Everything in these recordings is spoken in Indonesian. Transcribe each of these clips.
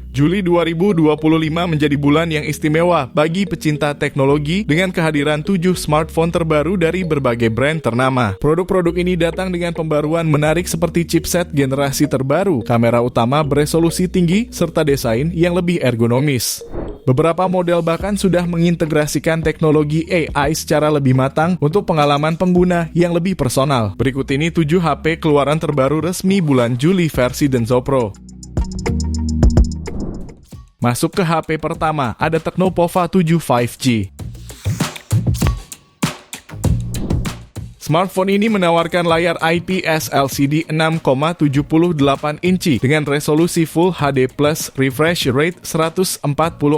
Juli 2025 menjadi bulan yang istimewa bagi pecinta teknologi dengan kehadiran 7 smartphone terbaru dari berbagai brand ternama. Produk-produk ini datang dengan pembaruan menarik seperti chipset generasi terbaru, kamera utama beresolusi tinggi, serta desain yang lebih ergonomis. Beberapa model bahkan sudah mengintegrasikan teknologi AI secara lebih matang untuk pengalaman pengguna yang lebih personal. Berikut ini 7 HP keluaran terbaru resmi bulan Juli versi Denso Pro. Masuk ke HP pertama, ada Tecno Pova 7 5G. Smartphone ini menawarkan layar IPS LCD 6,78 inci dengan resolusi Full HD Plus refresh rate 144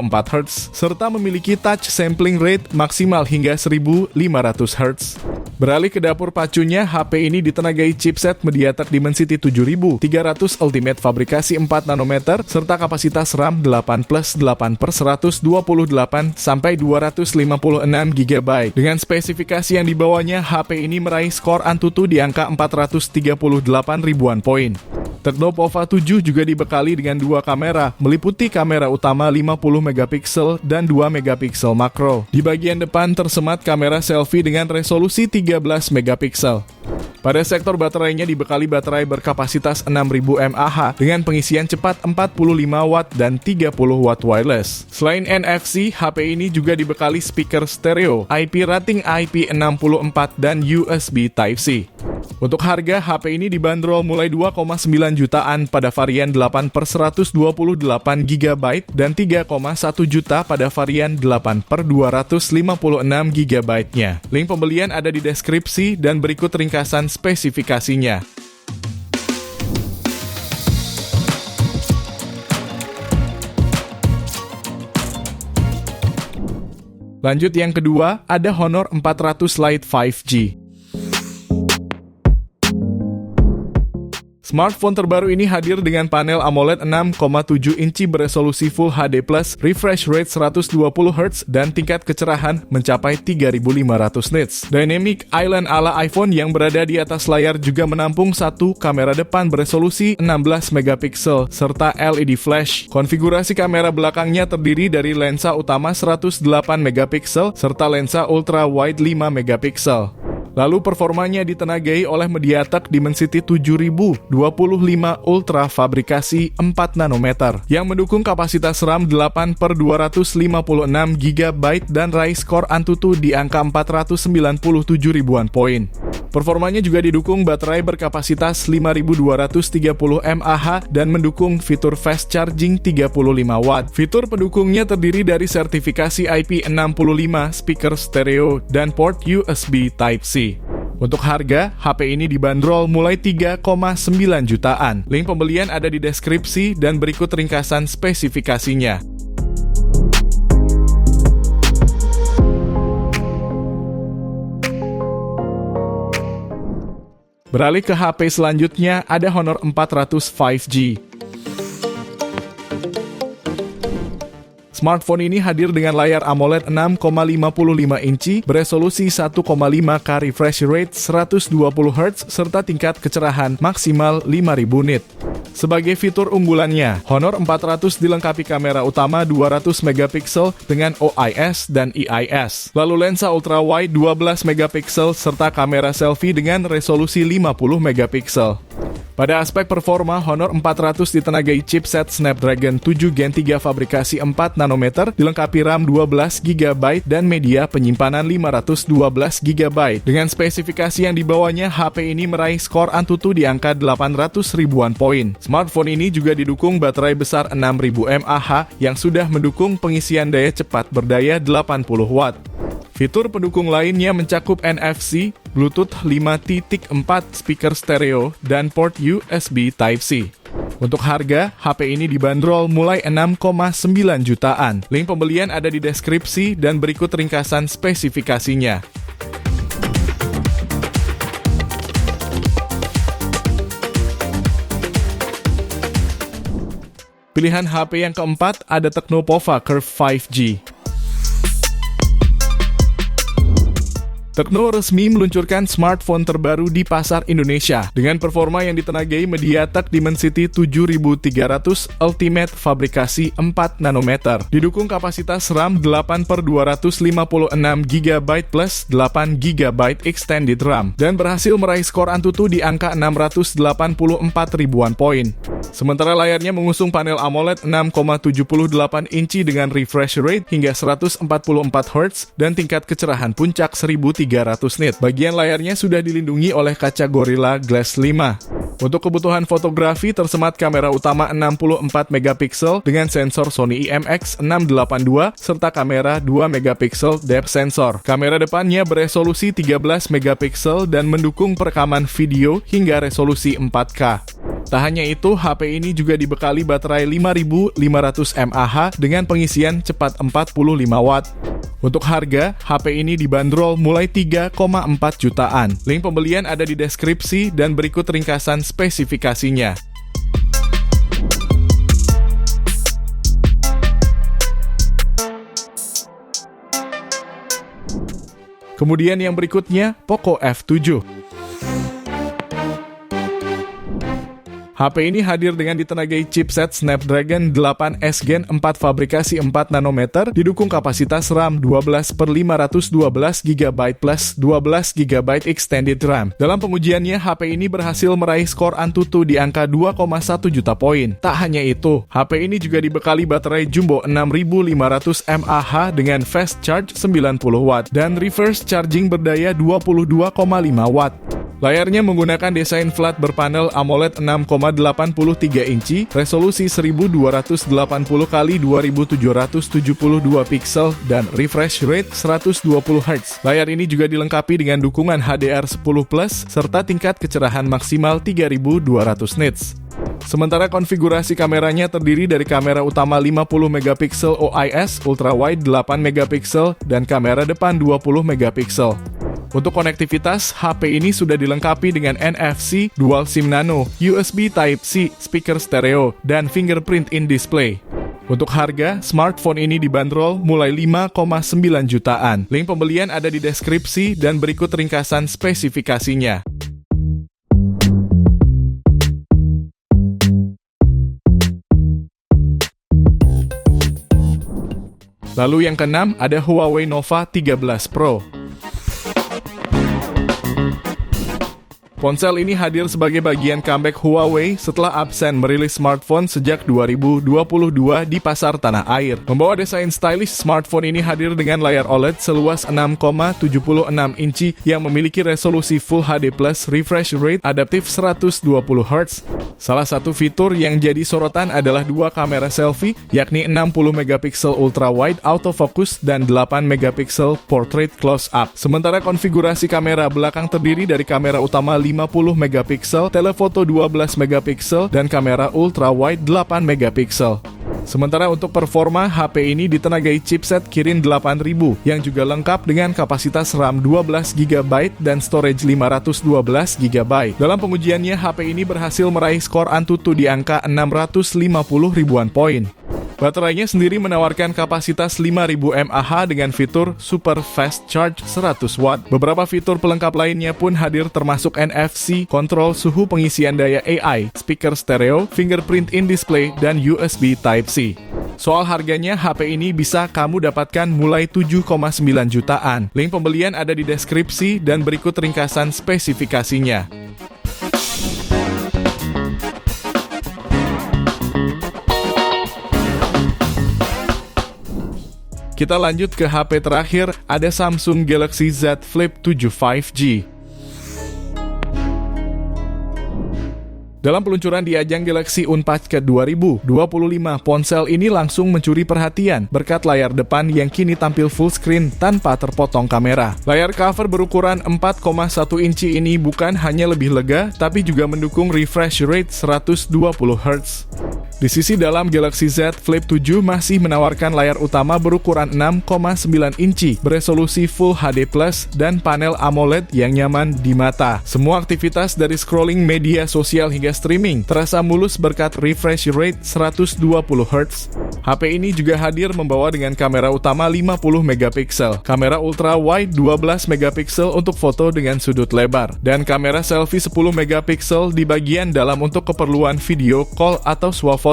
Hz serta memiliki touch sampling rate maksimal hingga 1500 Hz. Beralih ke dapur pacunya, HP ini ditenagai chipset MediaTek Dimensity 7300 Ultimate fabrikasi 4 nanometer serta kapasitas RAM 8+8/128 sampai 256 GB. Dengan spesifikasi yang dibawanya, HP ini meraih skor Antutu di angka 438 ribuan poin. Tecno Pova 7 juga dibekali dengan 2 kamera, meliputi kamera utama 50 megapiksel dan 2 megapiksel makro. Di bagian depan tersemat kamera selfie dengan resolusi 13 megapiksel. Pada sektor baterainya dibekali baterai berkapasitas 6000 mAh dengan pengisian cepat 45 watt dan 30 watt wireless. Selain NFC, HP ini juga dibekali speaker stereo, IP rating IP64 dan USB Type-C. Untuk harga, HP ini dibanderol mulai 2,9 jutaan pada varian 8/128 GB dan 3,1 juta pada varian 8/256 GB-nya. Link pembelian ada di deskripsi dan berikut ringkasan spesifikasinya. Lanjut yang kedua, ada Honor 400 Lite 5G. Smartphone terbaru ini hadir dengan panel AMOLED 6,7 inci beresolusi Full HD+, refresh rate 120 Hz, dan tingkat kecerahan mencapai 3500 nits. Dynamic Island ala iPhone yang berada di atas layar juga menampung satu kamera depan beresolusi 16 megapiksel serta LED flash. Konfigurasi kamera belakangnya terdiri dari lensa utama 108 megapiksel serta lensa ultra wide 5 megapiksel. Lalu performanya ditenagai oleh MediaTek Dimensity 7025 Ultra fabrikasi 4 nanometer yang mendukung kapasitas RAM 8/256 GB dan raih skor Antutu di angka 497 ribuan poin. Performanya juga didukung baterai berkapasitas 5230 mAh dan mendukung fitur fast charging 35 watt. Fitur pendukungnya terdiri dari sertifikasi IP65, speaker stereo, dan port USB Type-C. Untuk harga, HP ini dibanderol mulai 3,9 jutaan. Link pembelian ada di deskripsi dan berikut ringkasan spesifikasinya. Beralih ke HP selanjutnya, ada Honor 400 5G. Smartphone ini hadir dengan layar AMOLED 6,55 inci beresolusi 1,5K refresh rate 120 Hz serta tingkat kecerahan maksimal 5000 nit. Sebagai fitur unggulannya, Honor 400 dilengkapi kamera utama 200 megapiksel dengan OIS dan EIS, lalu lensa ultra wide 12 megapiksel serta kamera selfie dengan resolusi 50 megapiksel. Pada aspek performa, Honor 400 ditenagai chipset Snapdragon 7 Gen 3 fabrikasi 4 nanometer, dilengkapi RAM 12 GB dan media penyimpanan 512 GB. Dengan spesifikasi yang dibawanya, HP ini meraih skor Antutu di angka 800 ribuan poin. Smartphone ini juga didukung baterai besar 6000 mAh yang sudah mendukung pengisian daya cepat berdaya 80 watt. Fitur pendukung lainnya mencakup NFC, Bluetooth 5.4, speaker stereo, dan port USB Type-C. Untuk harga, HP ini dibanderol mulai 6,9 jutaan. Link pembelian ada di deskripsi dan berikut ringkasan spesifikasinya. Pilihan HP yang keempat ada Tecno Pova Curve 5G. Tecno resmi meluncurkan smartphone terbaru di pasar Indonesia dengan performa yang ditenagai MediaTek Dimensity 7300 Ultimate fabrikasi 4 nanometer. Didukung kapasitas RAM 8/256 GB plus 8 GB extended RAM dan berhasil meraih skor Antutu di angka 684 ribuan poin. Sementara layarnya mengusung panel AMOLED 6,78 inci dengan refresh rate hingga 144 Hz dan tingkat kecerahan puncak 1300 nit. Bagian layarnya sudah dilindungi oleh kaca Gorilla Glass 5. Untuk kebutuhan fotografi tersemat kamera utama 64 megapiksel dengan sensor Sony IMX682 serta kamera 2 megapiksel depth sensor. Kamera depannya beresolusi 13 megapiksel dan mendukung perekaman video hingga resolusi 4K. Tak hanya itu, HP ini juga dibekali baterai 5500 mAh dengan pengisian cepat 45 Watt. Untuk harga, HP ini dibanderol mulai 3,4 jutaan. Link pembelian ada di deskripsi dan berikut ringkasan spesifikasinya. Kemudian yang berikutnya, Poco F7. HP ini hadir dengan ditenagai chipset Snapdragon 8S Gen 4 fabrikasi 4 nanometer, didukung kapasitas RAM 12/512 GB plus 12 GB extended RAM. Dalam pengujiannya, HP ini berhasil meraih skor Antutu di angka 2,1 juta poin. Tak hanya itu, HP ini juga dibekali baterai jumbo 6500 mAh dengan fast charge 90 Watt dan reverse charging berdaya 22,5 Watt. Layarnya menggunakan desain flat berpanel AMOLED 6,83 inci, resolusi 1280 x 2772 piksel, dan refresh rate 120 Hz. Layar ini juga dilengkapi dengan dukungan HDR10+, serta tingkat kecerahan maksimal 3200 nits. Sementara konfigurasi kameranya terdiri dari kamera utama 50 megapiksel OIS, ultrawide 8 megapiksel, dan kamera depan 20 megapiksel. Untuk konektivitas, HP ini sudah dilengkapi dengan NFC, Dual SIM Nano, USB Type-C, speaker stereo, dan fingerprint in display. Untuk harga, smartphone ini dibanderol mulai 5,9 jutaan. Link pembelian ada di deskripsi dan berikut ringkasan spesifikasinya. Lalu yang keenam ada Huawei Nova 13 Pro. Ponsel ini hadir sebagai bagian comeback Huawei setelah absen merilis smartphone sejak 2022 di pasar tanah air. Membawa desain stylish, smartphone ini hadir dengan layar OLED seluas 6,76 inci yang memiliki resolusi Full HD Plus, refresh rate adaptif 120 Hz. Salah satu fitur yang jadi sorotan adalah dua kamera selfie, yakni 60 megapiksel ultrawide autofocus dan 8 megapiksel portrait close-up. Sementara konfigurasi kamera belakang terdiri dari kamera utama 50 megapiksel, telefoto 12 megapiksel, dan kamera ultrawide 8 megapiksel. Sementara untuk performa, HP ini ditenagai chipset Kirin 8000 yang juga lengkap dengan kapasitas RAM 12 GB dan storage 512 GB. Dalam pengujiannya, HP ini berhasil meraih skor Antutu di angka 650 ribuan poin. Baterainya sendiri menawarkan kapasitas 5000 mAh dengan fitur Super Fast Charge 100 Watt. Beberapa fitur pelengkap lainnya pun hadir termasuk NFC, kontrol suhu pengisian daya AI, speaker stereo, fingerprint in display, dan USB Type-C. Soal harganya, HP ini bisa kamu dapatkan mulai 7,9 jutaan. Link pembelian ada di deskripsi dan berikut ringkasan spesifikasinya. Kita lanjut ke HP terakhir, ada Samsung Galaxy Z Flip 7 5G. Dalam peluncuran di ajang Galaxy Unpacked ke 2025, ponsel ini langsung mencuri perhatian berkat layar depan yang kini tampil full screen tanpa terpotong kamera. Layar cover berukuran 4,1 inci ini bukan hanya lebih lega, tapi juga mendukung refresh rate 120 Hz. Di sisi dalam, Galaxy Z Flip 7 masih menawarkan layar utama berukuran 6,9 inci, beresolusi Full HD+, dan panel AMOLED yang nyaman di mata. Semua aktivitas dari scrolling media sosial hingga streaming terasa mulus berkat refresh rate 120 Hz. HP ini juga hadir membawa dengan kamera utama 50 megapiksel, kamera ultra wide 12 megapiksel untuk foto dengan sudut lebar, dan kamera selfie 10 megapiksel di bagian dalam untuk keperluan video call atau swafoto.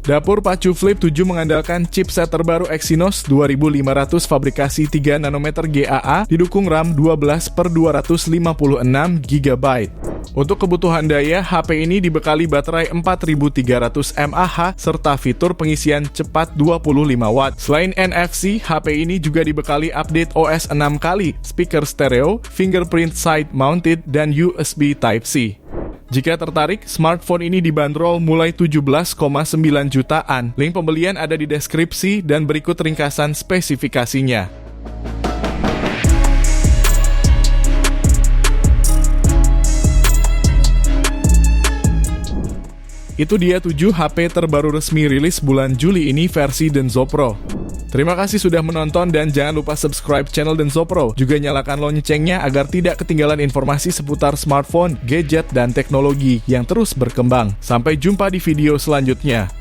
Dapur pacu Flip 7 mengandalkan chipset terbaru Exynos 2500 fabrikasi 3 nanometer GAA, didukung RAM 12/256 GB. Untuk kebutuhan daya, HP ini dibekali baterai 4300 mAh serta fitur pengisian cepat 25 Watt. Selain NFC, HP ini juga dibekali update OS 6 kali, speaker stereo, fingerprint side mounted, dan USB Type-C. Jika tertarik, smartphone ini dibanderol mulai 17,9 jutaan. Link pembelian ada di deskripsi dan berikut ringkasan spesifikasinya. Itu dia 7 HP terbaru resmi rilis bulan Juli ini versi Denso Pro. Terima kasih sudah menonton dan jangan lupa subscribe channel Denso Pro. Juga nyalakan loncengnya agar tidak ketinggalan informasi seputar smartphone, gadget, dan teknologi yang terus berkembang. Sampai jumpa di video selanjutnya.